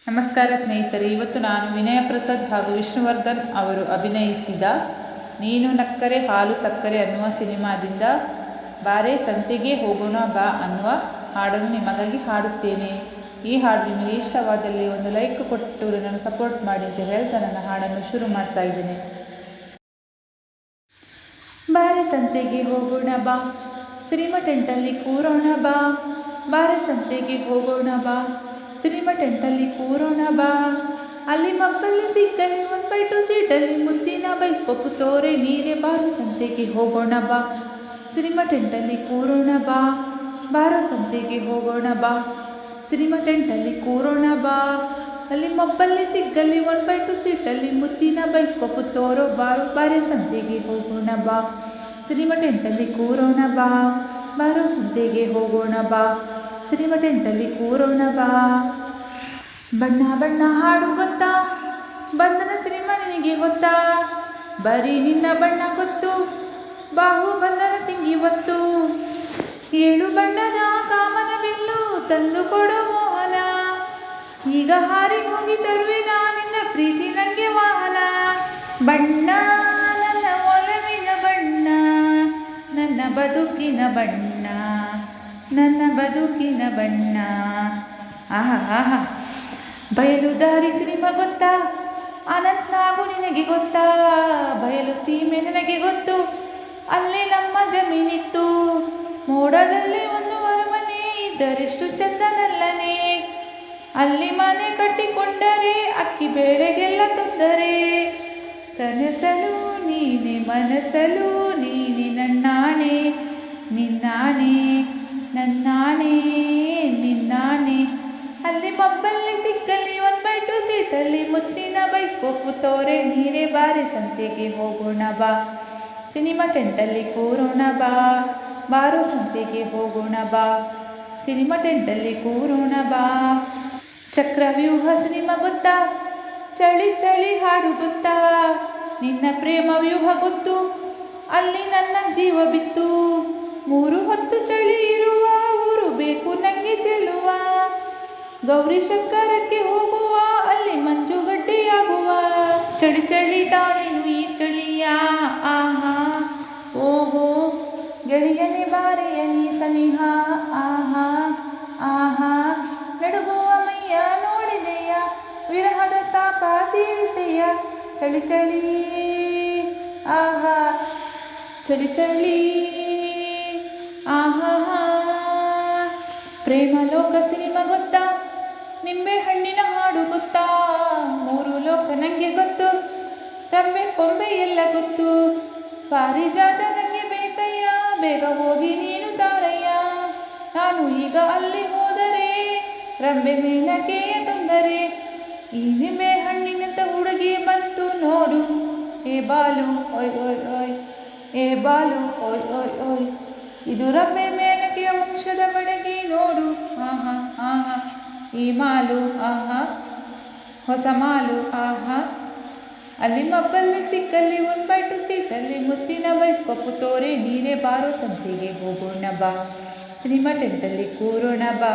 ನಮಸ್ಕಾರ ಸ್ನೇಹಿತರೆ, ಇವತ್ತು ನಾನು ವಿನಯ ಪ್ರಸಾದ್ ಹಾಗೂ ವಿಷ್ಣುವರ್ಧನ್ ಅವರು ಅಭಿನಯಿಸಿದ ನೀನು ನಕ್ಕರೆ ಹಾಲು ಸಕ್ಕರೆ ಅನ್ನುವ ಸಿನಿಮಾದಿಂದ ಬಾರೆ ಸಂತೆಗೆ ಹೋಗೋಣ ಬಾ ಅನ್ನುವ ಹಾಡನ್ನು ನಿಮಗಾಗಿ ಹಾಡುತ್ತೇನೆ. ಈ ಹಾಡು ನಿಮಗೆ ಇಷ್ಟವಾದಲ್ಲಿ ಒಂದು ಲೈಕ್ ಕೊಟ್ಟು ನನ್ನ ಸಪೋರ್ಟ್ ಮಾಡಿ ಅಂತ ಹೇಳ್ತಾ ನನ್ನ ಹಾಡನ್ನು ಶುರು ಮಾಡ್ತಾ ಇದ್ದೇನೆ. ಬಾರೆ ಸಂತೆಗೆ ಹೋಗೋಣ ಬಾ, ಸಿನಿಮಾ ಟೆಂಟಲ್ಲಿ ಕೂರೋಣ ಬಾ. ಬಾರೆ ಸಂತೆಗೆ ಹೋಗೋಣ ಬಾ, ಸಿನಿಮಾ ಟೆಂಟಲ್ಲಿ ಕೂರೋಣ ಬಾ. ಅಲ್ಲಿ ಮಬ್ಬಲ್ಲಿ ಸಿಕ್ಕಲ್ಲಿ 1/2 ಸೀಟಲ್ಲಿ ಮುತ್ತಿನ ಬೈಸ್ಕೋಪು ತೋರೆ ನೀರೆ. ಬಾರೋ ಸಂತೆಗೆ ಹೋಗೋಣ ಬಾ, ಸಿನಿಮಾ ಟೆಂಟಲ್ಲಿ ಕೂರೋಣ ಬಾ. ಬಾರೋ ಸಂತೆಗೆ ಹೋಗೋಣ ಬಾ, ಸಿನಿಮಾ ಟೆಂಟಲ್ಲಿ ಕೂರೋಣ ಬಾ. ಅಲ್ಲಿ ಮಬ್ಬಲ್ಲಿ ಸಿಕ್ಕಲ್ಲಿ 1/2 ಸೀಟಲ್ಲಿ ಮುತ್ತಿನ ಬೈಸ್ಕೋಪು ತೋರೋ. ಬಾರೆ ಸಂತೆಗೆ ಹೋಗೋಣ ಬಾ, ಸಿನಿಮಾ ಟೆಂಟಲ್ಲಿ ಕೂರೋಣ ಬಾ. ಬಾರೋ ಸಂತೆಗೆ ಹೋಗೋಣ ಬಾ, ಸಿನಿಮಾ ಟೆಂಟಲ್ಲಿ ಕೂರೋಣ ಬಾ. ಬಣ್ಣ ಬಣ್ಣ ಹಾಡು ಗೊತ್ತಾ, ಬಂಧನ ಸಿನಿಮಾ ನಿನಗೆ ಗೊತ್ತಾ? ಬರೀ ನಿನ್ನ ಬಣ್ಣ ಗೊತ್ತು, ಬಾಹು ಬಂಧನ ಸಿಂಗಿ ಒತ್ತು. 7 ಬಣ್ಣದ ಕಾಮನ ಬಿಲ್ಲು ತಂದು ಕೊಡೋ ಮೋಹನ, ಈಗ ಹಾರಿ ಹೋಗಿ ತರುವೆನ ನಿನ್ನ ಪ್ರೀತಿ ನಂಗೆ ವಾಹನ. ಬಣ್ಣ ನನ್ನ ಒಲವಿನ ಬಣ್ಣ, ನನ್ನ ಬದುಕಿನ ಬಣ್ಣ, ನನ್ನ ಬದುಕಿನ ಬಣ್ಣ. ಆಹಾ ಆಹಾ. ಬಯಲು ದಾರಿ ಸಿನಿಮಾ ಗೊತ್ತಾ, ಅನಂತ್ ನಾಗು ನಿನಗೆ ಗೊತ್ತಾ? ಬಯಲು ಸೀಮೆ ನನಗೆ ಗೊತ್ತು, ಅಲ್ಲಿ ನಮ್ಮ ಜಮೀನಿತ್ತು. ಮೋಡದಲ್ಲಿ ಒಂದು ಅರಮನೆ ಇದ್ದರೆಷ್ಟು ಚಂದನಲ್ಲನೆ, ಅಲ್ಲಿ ಮನೆ ಕಟ್ಟಿಕೊಂಡರೆ ಅಕ್ಕಿ ಬೇಳೆಗೆಲ್ಲ ತೊಂದರೆ. ಕನಸಲು ನೀನೆ ಮನಸಲು ನೀನೆ, ನನ್ನಾಣೆ ನಿನ್ನಾಣೆ, ನನ್ನಾಣೆ ನಿನ್ನಾಣೆ. ಅಲ್ಲಿ ಮಬ್ಬಲ್ಲಿ ಸಿಕ್ಕಲ್ಲಿ 1/2 ಸೀಟಲ್ಲಿ ಮುತ್ತಿನ ಬೈಸ್ಕೋಪು ತೋರೆ ನೀರೆ. ಬಾರೆ ಸಂತೆಗೆ ಹೋಗೋಣ ಬಾ, ಸಿನಿಮಾ ಟೆಂಟಲ್ಲಿ ಕೂರೋಣ ಬಾ. ಬಾರೋ ಸಂತೆಗೆ ಹೋಗೋಣ ಬಾ, ಸಿನಿಮಾ ಟೆಂಟಲ್ಲಿ ಕೂರೋಣ ಬಾ. ಚಕ್ರವ್ಯೂಹ ಸಿನಿಮಾ ಗೊತ್ತಾ, ಚಳಿ ಚಳಿ ಹಾಡು ಗೊತ್ತಾ? ನಿನ್ನ ಪ್ರೇಮ ವ್ಯೂಹ ಗೊತ್ತು, ಅಲ್ಲಿ ನನ್ನ ಜೀವ ಬಿತ್ತು. 3 ಹೊತ್ತು ಚಳಿ ಇರುವ ಊರು ಬೇಕು ನಂಗೆ ಚೆಲುವ. ಗೌರಿ ಶಂಕರಕ್ಕೆ ಹೋಗುವ, ಅಲ್ಲಿ ಮಂಜುಗಡ್ಡೆಯಾಗುವ. ಚಳಿ ಚಳಿ ತಾಳೆನು ಈ ಚಳಿಯ, ಆಹಾ ಓಹೋ. ಗೆಳೆಯನೆ ಬಾರೆಯ ನೀ ಸನಿಹ, ಆಹಾ ಆಹಾ. ನಡುಗುವ ಮೈಯ ನೋಡಿದೆಯ, ವಿರಹದ ತಾಪ ತೀರಿಸೆಯ. ಚಳಿ ಚಳಿ ಆಹಾ, ಚಳಿ ಚಳಿ ಆಹಾ. ಪ್ರೇಮ ಲೋಕ ಸಿನಿಮಾ ಗೊತ್ತಾ, ನಿಂಬೆ ಹಣ್ಣಿನ ಹಾಡು ಗೊತ್ತಾ? 3 ಲೋಕ ನಂಗೆ ಗೊತ್ತು, ರಂಬೆ ಕೊಂಬೆ ಎಲ್ಲ ಗೊತ್ತು. ಪಾರಿಜಾತ ನಂಗೆ ಬೇಕಯ್ಯ, ಬೇಗ ಹೋಗಿ ನೀನು ತಾರಯ್ಯ. ನಾನು ಈಗ ಅಲ್ಲಿ ಹೋದರೆ ರಂಬೆ ಮೇನಕೆಯ ತೊಂದರೆ. ಈ ನಿಂಬೆ ಹಣ್ಣಿನಂತ ಹುಡುಗಿ ಬಂತು ನೋಡು, ಏ ಬಾಲು ಓಯ್ ಓಯ್ ಓಯ್, ಏ ಬಾಲು ಓಯ್ ಓಯ್ ಓಯ್. ಇದು ರಂಬೆ ಮೇನಕೆಯ ವಂಶದ ಬಡಗಿ ನೋಡು, ಆಹಾ ಆಹಾ. ಈ ಮಾಲು ಆಹಾ, ಹೊಸ ಮಾಲು ಆಹಾ. ಅಲ್ಲಿ ಮಬ್ಬಲ್ಲಿ ಸಿಕ್ಕಲ್ಲಿ 1/2 ಸೀಟಲ್ಲಿ ಮುತ್ತಿನ ಬೈಸ್ಕೋಪು ತೋರೆ ನೀರೆ. ಬಾರೋ ಸಂತೆಗೆ ಹೋಗೋಣ ಬಾ, ಸಿನಿಮಾ ಟೆಂಟಲ್ಲಿ ಕೂರೋಣ ಬಾ.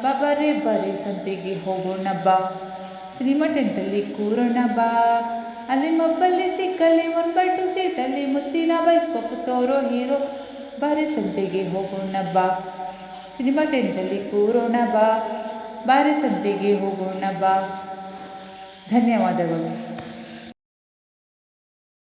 ಬಾಬಾರೆ ಬಾರೆ ಸಂತೆಗೆ ಹೋಗೋಣ ಬಾ, ಸಿನಿಮಾ ಟೆಂಟಲ್ಲಿ ಕೂರೋಣ ಬಾ. ಅಲ್ಲಿ ಮಬ್ಬಲ್ಲಿ ಸಿಕ್ಕಲ್ಲಿ 1/2 ಸೀಟಲ್ಲಿ ಮುತ್ತಿನ ಬೈಸ್ಕೋಪು ತೋರೋ ಹೀರೋ. ಬಾರೆ ಸಂತೆಗೆ ಹೋಗೋಣ ಬಾ, ಸಿನಿಮಾ ಟೆಂಟಲ್ಲಿ ಕೂರೋಣ ಬಾ. ಬಾರೆ ಸಂತೆಗೆ ಹೋಗೋಣ ಬಾ. ಧನ್ಯವಾದಗಳು.